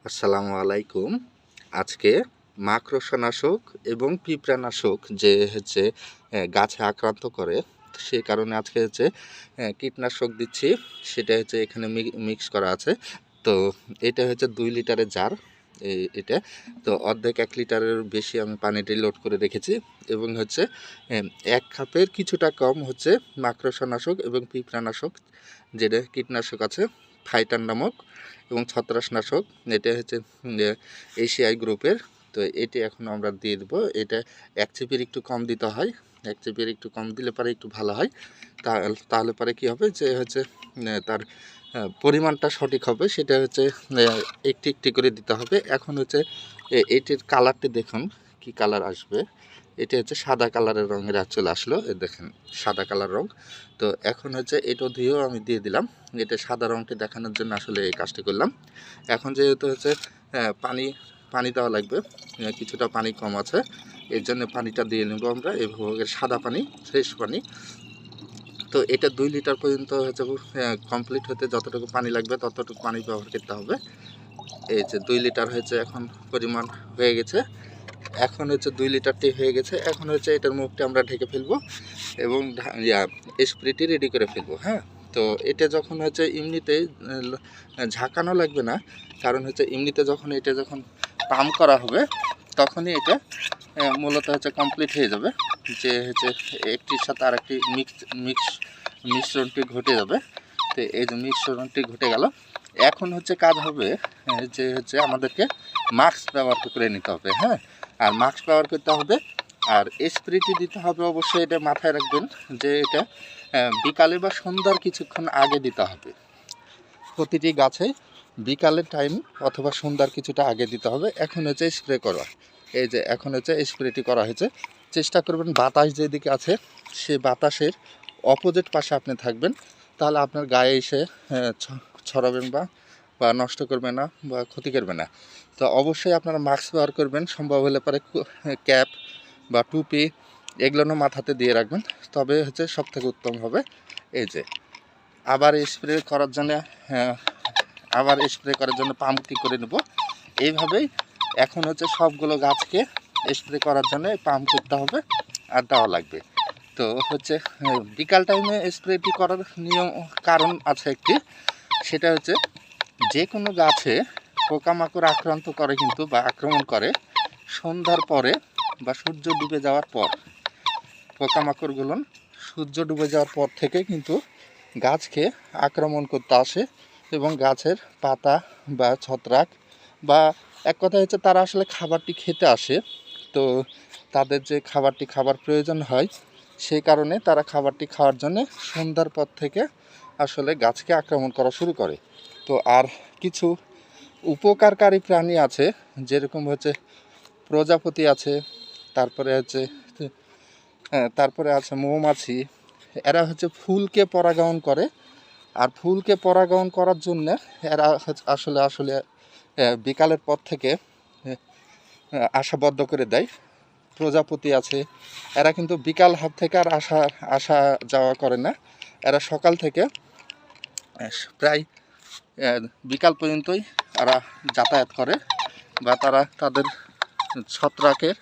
আসসালামু আলাইকুম। আজকে মাকড়সানাশক এবং পিঁপড়ানাশক যে হচ্ছে গাছে আক্রান্ত করে, সে কারণে আজকে হচ্ছে কীটনাশক দিচ্ছি। সেটা হচ্ছে এখানে মিক্স করা আছে। তো এটা হচ্ছে 2 লিটারের জার। এটা তো অর্ধেক 1 লিটারের বেশি আমি পানিতে লোড করে রেখেছি এবং হচ্ছে 1 কাপের কিছুটা কম হচ্ছে মাকড়সানাশক এবং পিঁপড়ানাশক যেটা কীটনাশক আছে ফাইটার নামক এবং ছত্রাকনাশক। এটা হচ্ছে এশিয়াই গ্রুপের। তো এটি এখন আমরা দিয়ে দেবো। এটা 1 চিপির একটু কম দিতে হয়, 1 চিপির একটু কম দিলে পরে একটু ভালো হয়। তাহলে পরে কী হবে যে হচ্ছে তার পরিমাণটা সঠিক হবে। সেটা হচ্ছে একটি একটি করে দিতে হবে। এখন হচ্ছে এটির কালারটি দেখুন কি কালার আসবে। এটা হচ্ছে সাদা কালারের রঙের চলে আসলো, দেখেন সাদা কালার রঙ। তো এখন হচ্ছে এটা দিয়েও আমি দিয়ে দিলাম। এটা সাদা রঙটি দেখানোর জন্য আসলে এই কাজটি করলাম। এখন যেহেতু হচ্ছে পানি দেওয়া লাগবে, কিছুটা পানি কম আছে, এর জন্য পানিটা দিয়ে নেব আমরা এভাবে সাদা পানি, ফ্রেশ পানি। তো এটা 2 লিটার পর্যন্ত হচ্ছে কমপ্লিট হতে যতটুকু পানি লাগবে ততটুকু পানি ব্যবহার করতে হবে। এই যে 2 লিটার হয়েছে এখন পরিমাণ হয়ে গেছে। এখন হচ্ছে 2 লিটারটি হয়ে গেছে। এখন হচ্ছে এটার মুখটি আমরা ঢেকে ফেলবো এবং স্প্রেটি রেডি করে ফেলবো। হ্যাঁ, তো এটা যখন হচ্ছে এমনিতেই ঝাঁকানো লাগবে না, কারণ হচ্ছে এমনিতে যখন এটা যখন পাম্প করা হবে তখনই এটা মূলত হচ্ছে কমপ্লিট হয়ে যাবে, যে হচ্ছে একটির সাথে আর একটি মিশ্রণটি ঘটে যাবে। তো এই যে মিশ্রণটি ঘটে গেল, এখন হচ্ছে কাজ হবে যে হচ্ছে আমাদেরকে মাস্ক ব্যবহার করে নিতে হবে। হ্যাঁ, আর মাস্ক ব্যবহার করতে হবে আর স্প্রেটি দিতে হবে। অবশ্যই এটা মাথায় রাখবেন যে এটা বিকালে বা সন্ধ্যার কিছুক্ষণ আগে দিতে হবে প্রতিটি গাছে। বিকালের টাইম অথবা সন্ধ্যার কিছুটা আগে দিতে হবে। এখন হচ্ছে স্প্রে করা, এই যে এখন হচ্ছে স্প্রেটি করা হয়েছে। চেষ্টা করবেন বাতাস যেদিকে আছে সে বাতাসের অপোজিট পাশে আপনি থাকবেন, তাহলে আপনার গায়ে এসে ছড়াবেন বা নষ্ট করবে না বা ক্ষতি করবে না। তো অবশ্যই আপনারা মাস্ক ব্যবহার করবেন, সম্ভব হলে পরে ক্যাপ বা টুপি এগুলো মাথাতে দিয়ে রাখবেন, তবে হচ্ছে সব থেকে উত্তম হবে। এই যে আবার স্প্রে করার জন্য পাম্পটি করে নেব এইভাবেই। এখন হচ্ছে সবগুলো গাছকে স্প্রে করার জন্য পাম্প করতে হবে আর দেওয়া লাগবে। তো হচ্ছে বিকাল টাইমে স্প্রেটি করার কারণ আছে একটি, সেটা হচ্ছে যে কোনো গাছে পোকামাকড় আক্রান্ত করে কিন্তু বা আক্রমণ করে সন্ধ্যার পরে বা সূর্য ডুবে যাওয়ার পর। পোকামাকড়গুলো সূর্য ডুবে যাওয়ার পর থেকে কিন্তু গাছকে আক্রমণ করতে আসে এবং গাছের পাতা বা ছত্রাক বা এক কথা হচ্ছে তারা আসলে খাবারটি খেতে আসে। তো তাদের যে খাবার প্রয়োজন হয়, সেই কারণে তারা খাবারটি খাওয়ার জন্য সন্ধ্যার পর থেকে আসলে গাছকে আক্রমণ করা শুরু করে। তো আর কিছু উপকারকারী প্রাণী আছে, যেরকম হচ্ছে প্রজাপতি আছে, তারপরে আছে মৌমাছি। এরা হচ্ছে ফুলকে পরাগায়ন করে, আর ফুলকে পরাগায়ন করার জন্য এরা আসলে বিকালের পর থেকে আশাবদ্ধ করে দেয়। প্রজাপতি আছে, এরা কিন্তু বিকাল হাত থেকে আর আসা যাওয়া করে না। এরা সকাল থেকে প্রায় বিকাল পর্যন্তই এরা যাতায়াত করে বা তারা তাদের ছত্রাকের